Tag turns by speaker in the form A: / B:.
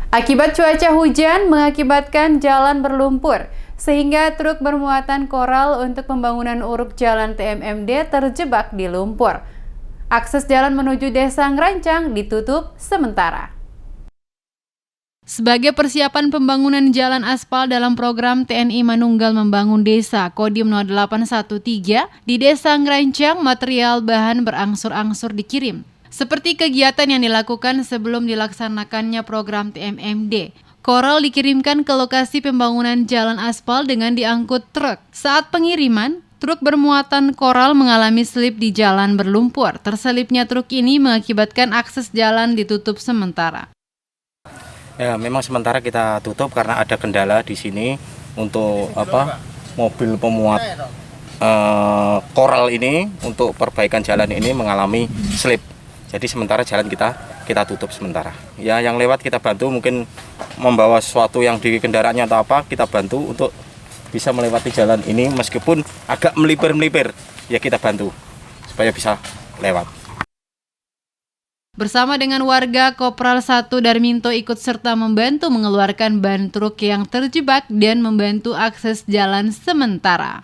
A: Akibat cuaca hujan mengakibatkan jalan berlumpur, sehingga truk bermuatan koral untuk pembangunan uruk jalan TMMD terjebak di lumpur. Akses jalan menuju Desa Ngerancang ditutup sementara. Sebagai persiapan pembangunan jalan aspal dalam program TNI Manunggal Membangun Desa Kodim 0813 di Desa Ngerancang, material bahan berangsur-angsur dikirim. Seperti kegiatan yang dilakukan sebelum dilaksanakannya program TMMD, koral dikirimkan ke lokasi pembangunan jalan aspal dengan diangkut truk. Saat pengiriman, truk bermuatan koral mengalami slip di jalan berlumpur. Terselipnya truk ini mengakibatkan akses jalan ditutup sementara.
B: Ya, memang sementara kita tutup karena ada kendala di sini untuk mobil pemuat koral ini untuk perbaikan jalan ini mengalami slip. Jadi sementara jalan kita tutup sementara. Ya, yang lewat kita bantu, mungkin membawa sesuatu yang di kendaraannya atau apa, kita bantu untuk bisa melewati jalan ini meskipun agak melipir-melipir. Ya, kita bantu supaya bisa lewat.
A: Bersama dengan warga, Kopral 1 Darminto ikut serta membantu mengeluarkan ban truk yang terjebak dan membantu akses jalan sementara.